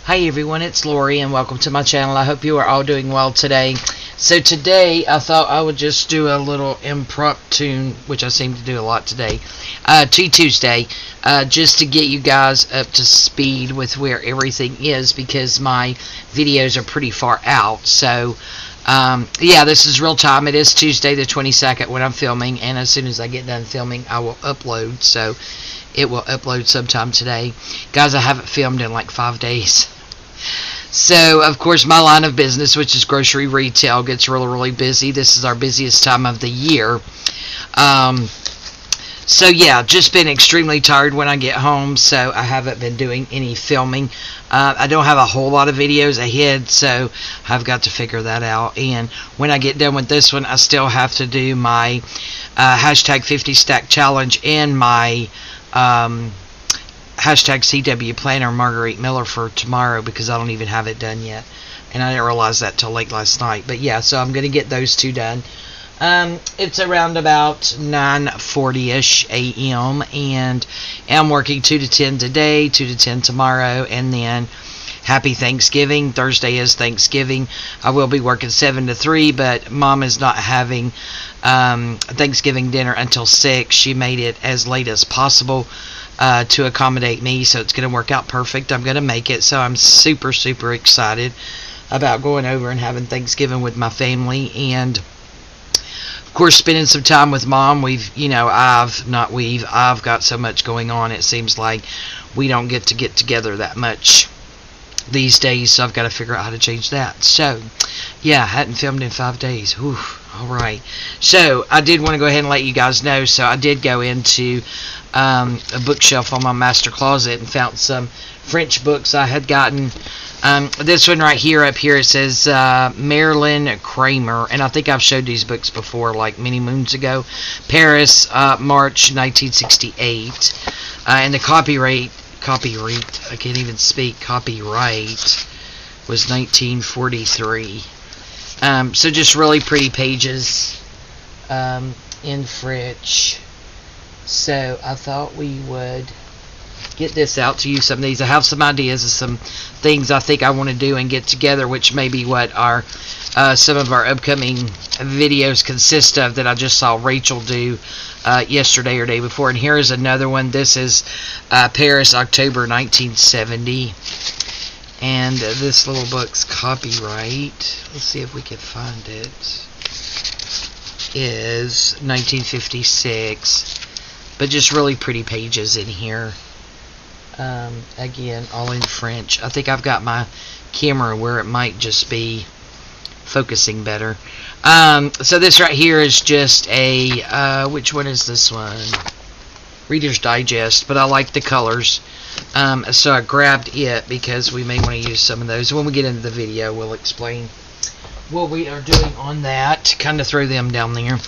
Hi everyone, it's Lori and welcome to my channel. I hope you are all doing well today. So today I thought I would just do a little impromptu, which I seem to do a lot today, Tuesday, just to get you guys up to speed with where everything is, because my videos are pretty far out. So yeah, this is real time. It is Tuesday the 22nd when I'm filming, and as soon as I get done filming I will upload. So it will upload sometime today. Guys, I haven't filmed in like 5 days. So, of course, my line of business, which is grocery retail, gets really busy. This is our busiest time of the year. So, yeah, just been extremely tired when I get home, so I haven't been doing any filming. I don't have a whole lot of videos ahead, so I've got to figure that out. And when I get done with this one, I still have to do my hashtag 50 stack challenge and my hashtag CW Planner Marguerite Miller for tomorrow, because I don't even have it done yet, and I didn't realize that till late last night. But yeah, so I'm going to get those two done. It's around about 9:40ish a.m. and I'm working 2 to 10 today, 2 to 10 tomorrow, and then happy Thanksgiving. Thursday is Thanksgiving. I will be working 7 to 3, but Mom is not having Thanksgiving dinner until 6. She made it as late as possible to accommodate me, so it's going to work out perfect. I'm going to make it, so I'm super excited about going over and having Thanksgiving with my family, and of course spending some time with Mom. I've got so much going on, it seems like we don't get together that much these days, so I've got to figure out how to change that. So yeah, I hadn't filmed in 5 days. Whew. Alright, so I did want to go ahead and let you guys know. So I did go into a bookshelf on my master closet and found some French books I had gotten. This one right here, up here, it says Marilyn Kramer, and I think I've showed these books before, like many moons ago. Paris, March 1968, and the copyright, I can't even speak, copyright was 1943. So just really pretty pages in French. So I thought we would get this out to you. Some of these, I have some ideas of some things I think I want to do and get together, which may be what our some of our upcoming videos consist of, that I just saw Rachel do yesterday or day before. And here is another one. This is Paris, October 1970. And this little book's copyright, let's see if we can find it, is 1956. But just really pretty pages in here. Again, all in French. I think I've got my camera where it might just be focusing better. So this right here is just a, which one is this one? Reader's Digest, but I like the colors. So I grabbed it because we may want to use some of those. When we get into the video, we'll explain what we are doing on that. Kind of throw them down there.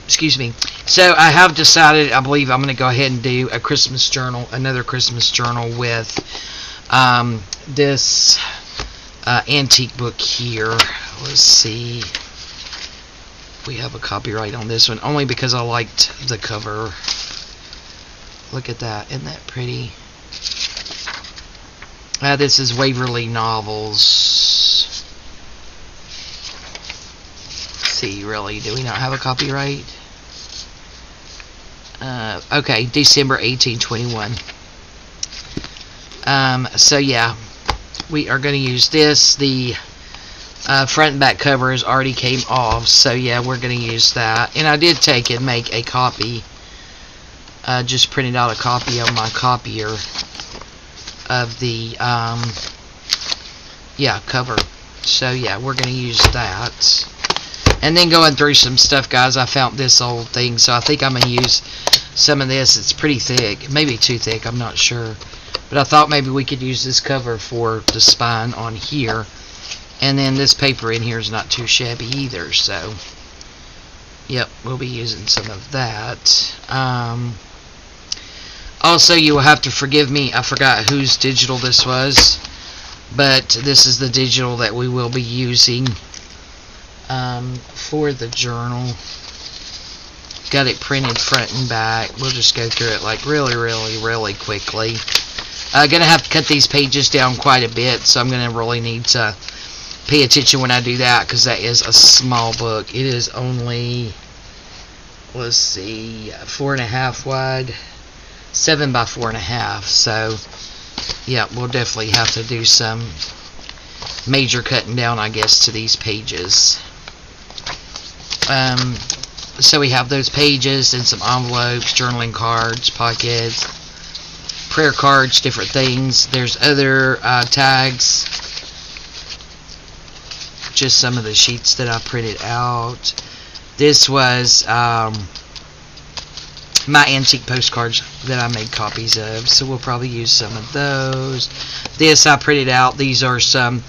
Excuse me. So I have decided, I believe I'm going to go ahead and do a Christmas journal, another Christmas journal with this antique book here. Let's see. We have a copyright on this one, only because I liked the cover. Look at that. Isn't that pretty? This is Waverly Novels. Let's see, really, do we not have a copyright? Okay, December 1821. So yeah, we are going to use this. The front and back covers already came off, so yeah, we're going to use that. And I did take and make a copy. Just printed out a copy on my copier of the cover. So yeah, we're going to use that. And then going through some stuff, guys, I found this old thing, so I think I'm going to use some of this. It's pretty thick, maybe too thick, I'm not sure, but I thought maybe we could use this cover for the spine on here. And then this paper in here is not too shabby either, so yep, we'll be using some of that. Also, you will have to forgive me, I forgot whose digital this was, but this is the digital that we will be using for the journal. Got it printed front and back. We'll just go through it like really quickly. Gonna have to cut these pages down quite a bit, so I'm gonna really need to pay attention when I do that, because that is a small book. It is only, let's see, 4.5 wide, 7 by 4.5. So yeah, we'll definitely have to do some major cutting down, I guess, to these pages. So we have those pages and some envelopes, journaling cards, pockets, prayer cards, different things. There's other tags, just some of the sheets that I printed out. This was my antique postcards that I made copies of, so we'll probably use some of those. This I printed out. These are some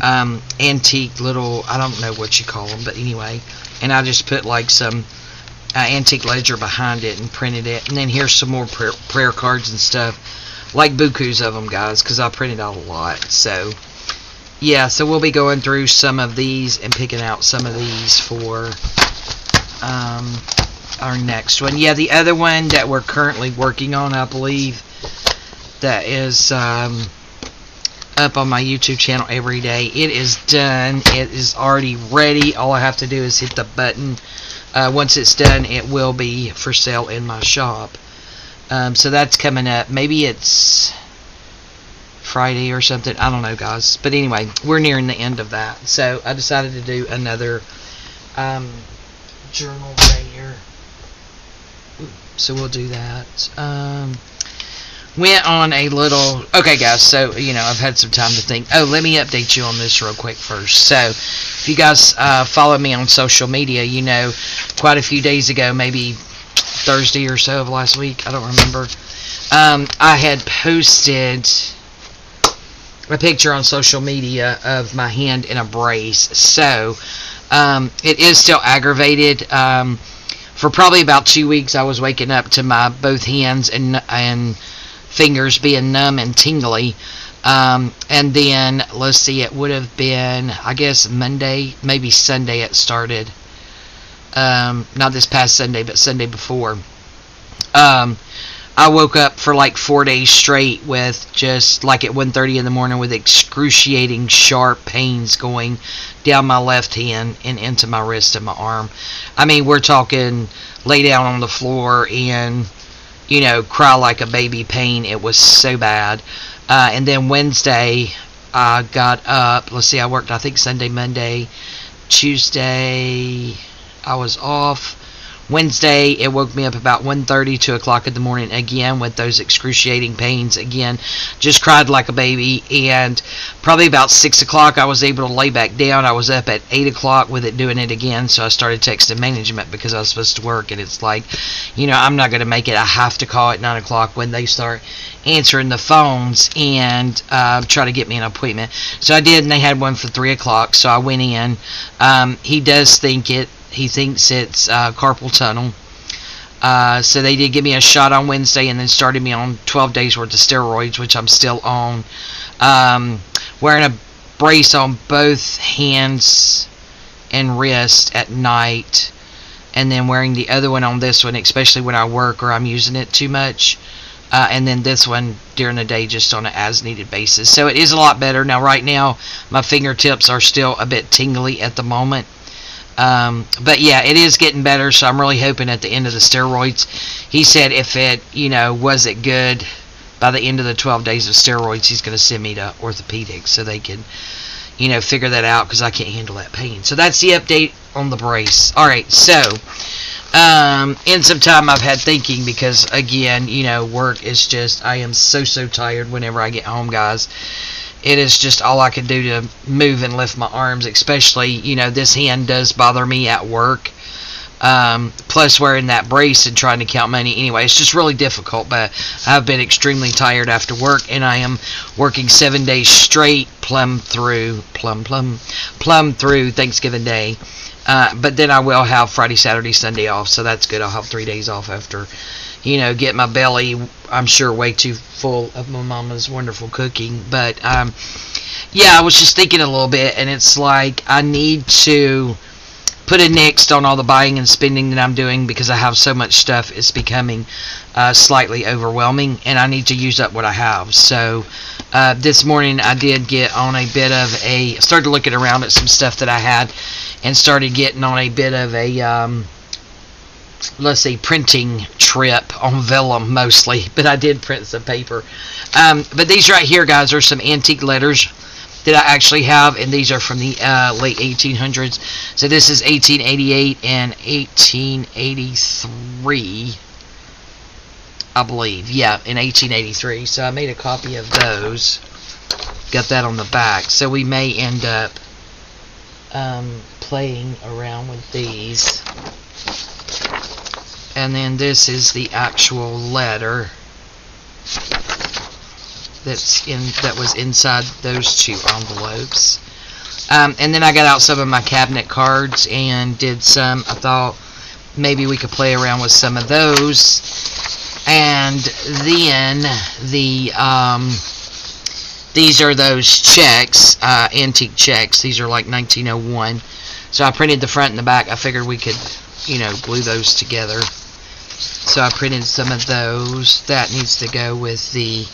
antique little, I don't know what you call them, but anyway, and I just put like some antique ledger behind it and printed it. And then here's some more prayer cards and stuff, like bukus of them, guys, because I printed out a lot. So yeah, so we'll be going through some of these and picking out some of these for our next one. Yeah, the other one that we're currently working on, I believe, that is up on my YouTube channel every day. It is done. It is already ready. All I have to do is hit the button. Once it's done, it will be for sale in my shop. So that's coming up. Maybe it's Friday or something. I don't know, guys. But anyway, we're nearing the end of that. So I decided to do another journal right here. So we'll do that. Went on a little... Okay, guys, so, you know, I've had some time to think. Oh, let me update you on this real quick first. So, if you guys follow me on social media, you know, quite a few days ago, maybe Thursday or so of last week, I don't remember, I had posted a picture on social media of my hand in a brace. So, it is still aggravated. For probably about 2 weeks, I was waking up to my both hands and fingers being numb and tingly. And then, let's see, it would have been, I guess, Monday, maybe Sunday it started. Not this past Sunday, but Sunday before. I woke up for like 4 days straight with just like at 1:30 in the morning with excruciating sharp pains going down my left hand and into my wrist and my arm. I mean, we're talking lay down on the floor and, you know, cry like a baby pain. It was so bad. And then Wednesday, I got up. Let's see, I worked, I think, Sunday, Monday. Tuesday, I was off. Wednesday, it woke me up about 1:30, 2 o'clock in the morning again with those excruciating pains again. Just cried like a baby. And probably about 6 o'clock, I was able to lay back down. I was up at 8 o'clock with it doing it again. So I started texting management because I was supposed to work. And it's like, you know, I'm not going to make it. I have to call at 9 o'clock when they start answering the phones and try to get me an appointment. So I did, and they had one for 3 o'clock. So I went in. He does think it. He thinks it's carpal tunnel. So they did give me a shot on Wednesday and then started me on 12 days worth of steroids, which I'm still on. Wearing a brace on both hands and wrist at night. And then wearing the other one on this one, especially when I work or I'm using it too much. And then this one during the day just on an as-needed basis. So it is a lot better. Now, right now, my fingertips are still a bit tingly at the moment. But yeah, it is getting better, so I'm really hoping at the end of the steroids, he said if it, you know, wasn't good by the end of the 12 days of steroids, he's going to send me to orthopedics so they can, you know, figure that out because I can't handle that pain. So that's the update on the brace. Alright, so, in some time I've had thinking because, again, you know, work is just, I am so tired whenever I get home, guys. It is just all I can do to move and lift my arms, especially, you know, this hand does bother me at work. Plus wearing that brace and trying to count money. Anyway, it's just really difficult, but I've been extremely tired after work, and I am working 7 days straight, plumb through Thanksgiving Day. But then I will have Friday, Saturday, Sunday off, so that's good. I'll have 3 days off after, you know, get my belly, I'm sure, way too full of my mama's wonderful cooking. But, yeah, I was just thinking a little bit, and it's like I need to put a next on all the buying and spending that I'm doing because I have so much stuff. It's becoming slightly overwhelming, and I need to use up what I have. So this morning I did get on a bit of a, started looking around at some stuff that I had, and started getting on a bit of a let's see, printing trip on vellum mostly, but I did print some paper. But these right here, guys, are some antique letters that I actually have, and these are from the late 1800s. So this is 1888 and 1883, I believe. Yeah, in 1883. So I made a copy of those. Got that on the back. So we may end up playing around with these. And then this is the actual letter that was inside those two envelopes. And then I got out some of my cabinet cards and did some. I thought maybe we could play around with some of those. And then these are those checks, antique checks. These are like 1901. So I printed the front and the back. I figured we could, glue those together. So I printed some of those. That needs to go with the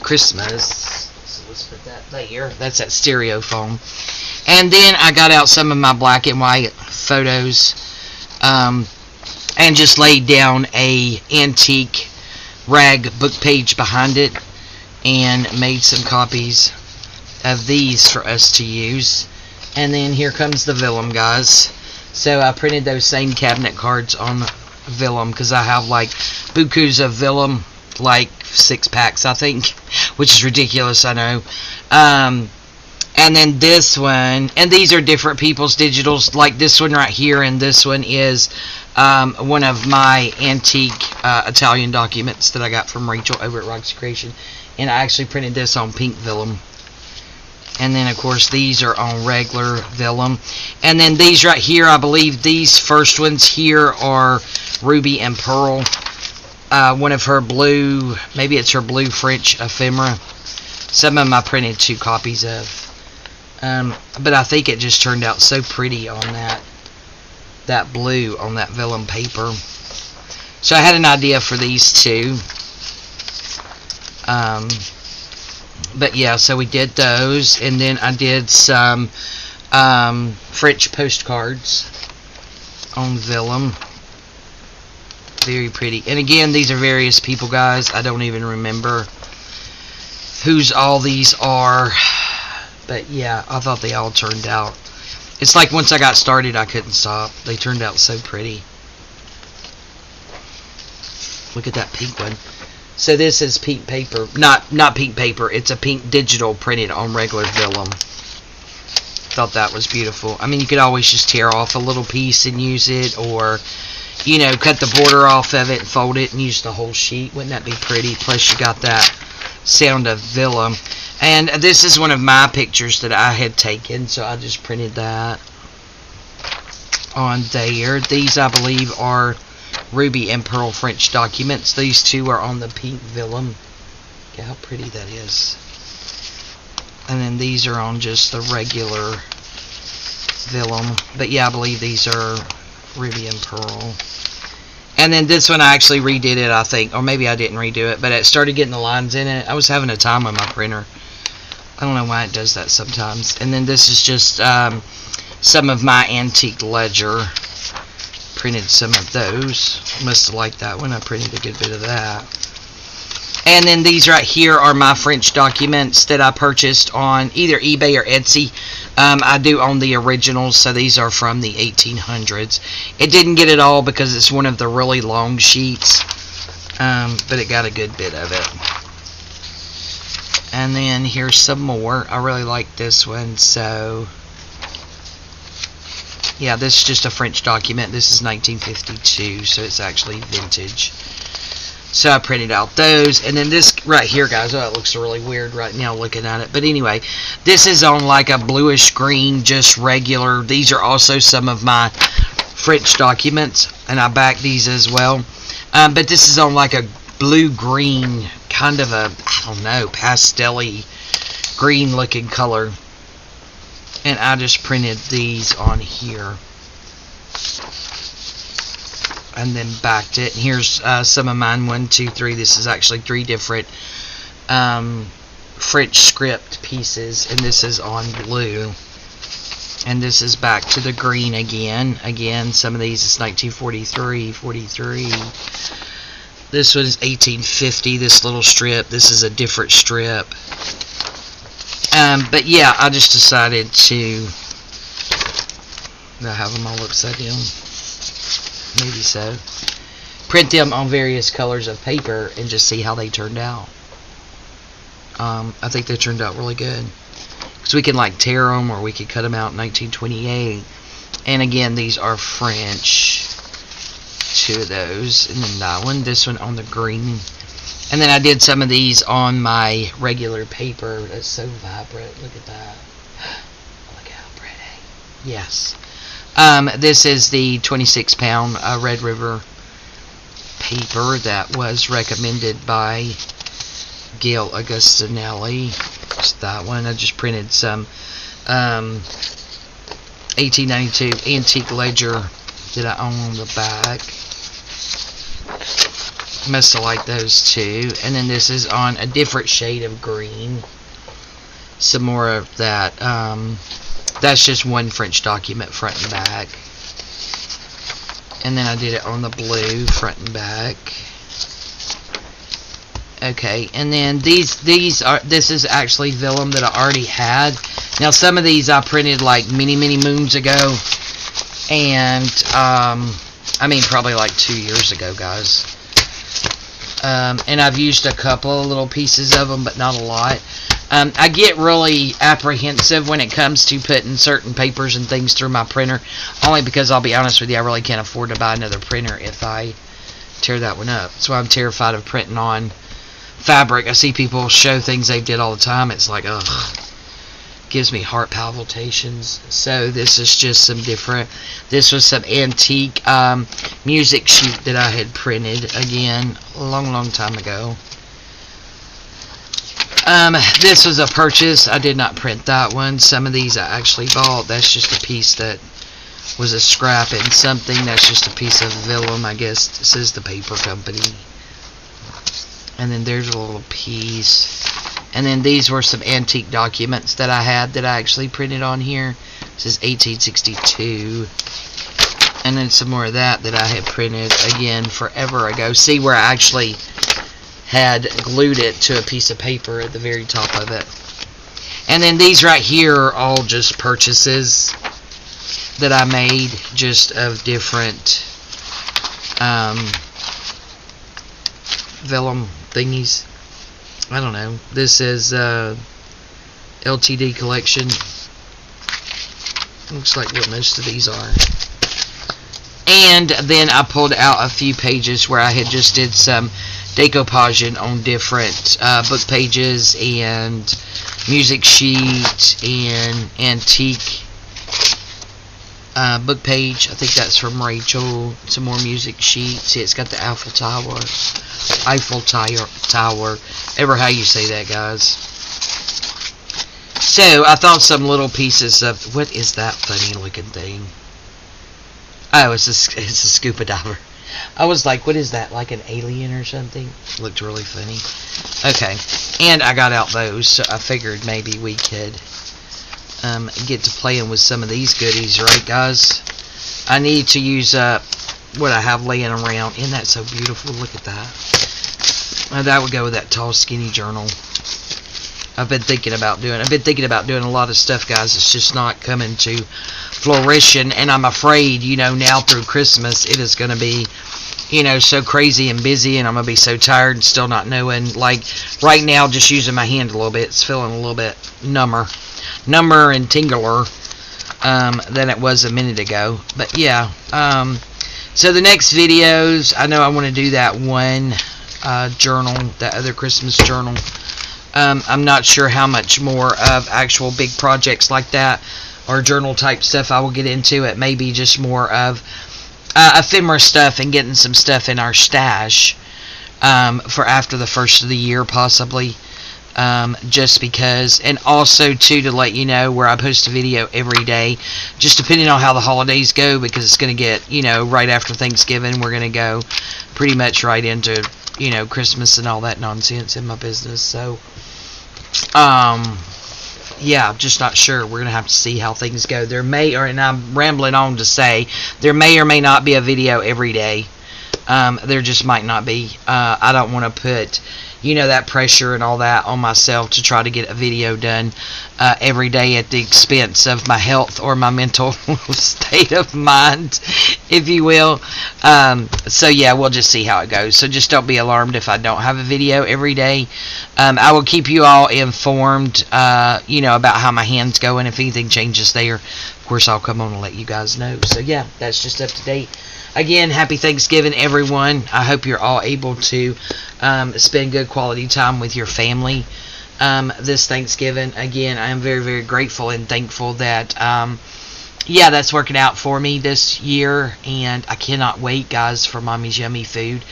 Christmas. So let's put that there. That's that stereo foam. And then I got out some of my black and white photos, and just laid down a antique rag book page behind it, and made some copies of these for us to use. And then here comes the vellum, guys. So I printed those same cabinet cards on vellum because I have like bukus of vellum, like 6 packs I think, which is ridiculous, I know. And then this one, and these are different people's digitals, like this one right here, and this one is one of my antique Italian documents that I got from Rachel over at Roxy Creation, and I actually printed this on pink vellum. And then, of course, these are on regular vellum. And then these right here, I believe these first ones here are Ruby and Pearl. One of her blue, maybe it's her blue French ephemera. Some of them I printed 2 copies of. But I think it just turned out so pretty on that blue on that vellum paper. So I had an idea for these 2. But yeah, so we did those, and then I did some French postcards on vellum. Very pretty. And again, these are various people, guys. I don't even remember whose all these are. But yeah, I thought they all turned out. It's like once I got started, I couldn't stop. They turned out so pretty. Look at that pink one. So this is pink paper, not pink paper, it's a pink digital printed on regular vellum. Thought that was beautiful. I mean, you could always just tear off a little piece and use it, or, cut the border off of it and fold it and use the whole sheet. Wouldn't that be pretty? Plus you got that sound of vellum. And this is one of my pictures that I had taken, so I just printed that on there. These, I believe, are Ruby and Pearl French documents. These 2 are on the pink vellum. Look how pretty that is. And then these are on just the regular vellum. But yeah, I believe these are Ruby and Pearl. And then this one I actually redid it, I think. Or maybe I didn't redo it, but it started getting the lines in it. I was having a time with my printer. I don't know why it does that sometimes. And then this is just some of my antique ledger. Printed some of those. Must have liked that one. I printed a good bit of that. And then these right here are my French documents that I purchased on either eBay or Etsy. I do own the originals, so these are from the 1800s. It didn't get it all because it's one of the really long sheets, but it got a good bit of it. And then here's some more. I really like this one, so yeah, this is just a French document. This is 1952, so it's actually vintage. So I printed out those. And then this right here, guys, oh, it looks really weird right now looking at it. But anyway, this is on like a bluish green, just regular. These are also some of my French documents, and I back these as well. But this is on like a blue-green, kind of a, I don't know, pastel-y green-looking color. And I just printed these on here. and then backed it. And here's some of mine. 1, 2, 3. This is actually 3 different French script pieces, and this is on blue. And this is back to the green again. Again, some of these is 1943, 43. This one is 1850. This little strip. This is a different strip. But yeah, I just decided to. Do I have them all upside down? Maybe so. Print them on various colors of paper and just see how they turned out. I think they turned out really good. Because we can like tear them, or we could cut them out in 1928. And again, these are French. 2 of those. And then that one. This one on the green. And then I did some of these on my regular paper. That's so vibrant. Look at that. Look how pretty. Yes. This is the 26-pound Red River paper that was recommended by Gail Augustinelli. It's that one. I just printed some 1892 antique ledger that I own on the back. Must have liked those too. And then this is on a different shade of green. Some more of that. That's just one French document, front and back. And then I did it on the blue, front and back. Okay, and then this is actually vellum that I already had. Now some of these I printed like many moons ago. And I mean probably like 2 years ago, guys. And I've used a couple of little pieces of them, but not a lot. I get really apprehensive when it comes to putting certain papers and things through my printer, only because I'll be honest with you, I really can't afford to buy another printer if I tear that one up. That's why I'm terrified of printing on fabric. I see people show things they did all the time. It's like, ugh, gives me heart palpitations. So this is just some different. This was some antique music sheet that I had printed again a long time ago. This was a purchase. I did not print that one. Some of these I actually bought. That's just a piece that was a scrap and something. That's just a piece of vellum, I guess. It says the paper company. And then there's a little piece. And then these were some antique documents that I had that I actually printed on here. This is 1862. And then some more of that I had printed again forever ago. See where I actually had glued it to a piece of paper at the very top of it. And then these right here are all just purchases that I made, just of different vellum thingies. I don't know. This is LTD collection. Looks like what most of these are. And then I pulled out a few pages where I had just did some decoupaging on different book pages and music sheet and antique book page. I think that's from Rachel. Some more music sheet. See, it's got the Eiffel Tower. Ever how you say that, guys. So I thought some little pieces of, what is that funny looking thing? Oh, it's a scuba diver. I was like, what is that, like an alien or something? Looked really funny. Okay, and I got out those, so I figured maybe we could get to playing with some of these goodies, right, guys? I need to use up what I have laying around. Isn't that so beautiful? Look at that. That would go with that tall, skinny journal. I've been thinking about doing a lot of stuff, guys. It's just not coming to fruition, and I'm afraid, now through Christmas, it is going to be, so crazy and busy, and I'm going to be so tired and still not knowing. Like, right now, just using my hand a little bit, it's feeling a little bit number and tingler than it was a minute ago. But, yeah. So, the next videos, I know I want to do that one journal, that other Christmas journal. I'm not sure how much more of actual big projects like that or journal type stuff I will get into. It may be just more of ephemera stuff and getting some stuff in our stash for after the first of the year, possibly. just because, and also too to let you know where I post a video every day, just depending on how the holidays go, because it's going to get, right after Thanksgiving, we're going to go pretty much right into, Christmas and all that nonsense in my business. So, yeah, I'm just not sure. We're going to have to see how things go. And I'm rambling on to say, there may or may not be a video every day. There just might not be. I don't want to put, that pressure and all that on myself to try to get a video done every day at the expense of my health or my mental state of mind, if you will. So yeah, we'll just see how it goes. So just don't be alarmed if I don't have a video every day. I will keep you all informed, about how my hand's going. If anything changes there, of course, I'll come on and let you guys know. So yeah, that's just up to date. Again, happy Thanksgiving, everyone. I hope you're all able to spend good quality time with your family this Thanksgiving. Again, I am very, very grateful and thankful that, that's working out for me this year. And I cannot wait, guys, for Mommy's yummy food.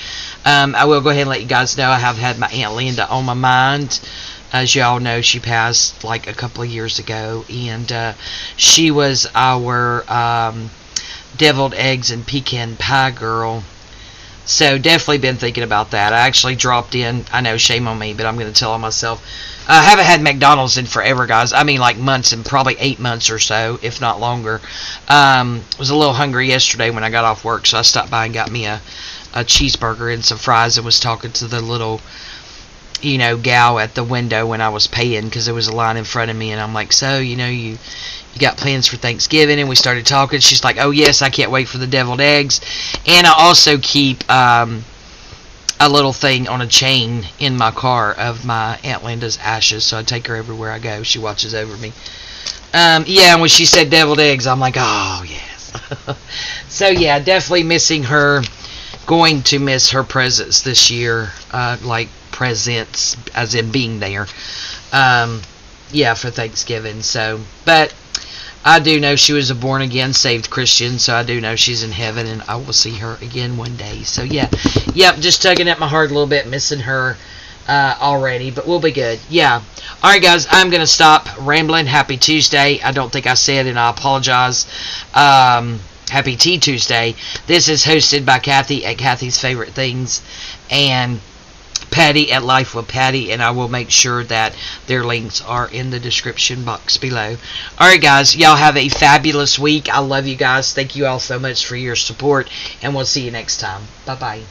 I will go ahead and let you guys know I have had my Aunt Linda on my mind. As y'all know, she passed like a couple of years ago. And she was our deviled eggs and pecan pie girl. So definitely been thinking about that. I actually dropped in, I know, shame on me, but I'm going to tell on myself. I haven't had McDonald's in forever, guys. I mean, like months, and probably 8 months or so, if not longer. Was a little hungry yesterday when I got off work, so I stopped by and got me a cheeseburger and some fries, and was talking to the little, gal at the window when I was paying, because there was a line in front of me, and I'm like, so, you got plans for Thanksgiving? And we started talking. She's like, oh yes, I can't wait for the deviled eggs. And I also keep a little thing on a chain in my car of my Aunt Linda's ashes, so I take her everywhere I go. She watches over me. And when she said deviled eggs, I'm like, oh yes. So yeah, definitely missing her. Going to miss her presence this year, like presents as in being there, for Thanksgiving. So, but I do know she was a born again saved Christian, so I do know she's in heaven, and I will see her again one day. So yeah, just tugging at my heart a little bit, missing her already, but we'll be good. Yeah. All right, guys, I'm gonna stop rambling. Happy Tuesday. I don't think I said, and I apologize. Happy Tea Tuesday. This is hosted by Kathy at Kathy's Favorite Things and Patti at Life with Patti, and I will make sure that their links are in the description box below. Alright, guys, y'all have a fabulous week. I love you guys. Thank you all so much for your support, and we'll see you next time. Bye-bye.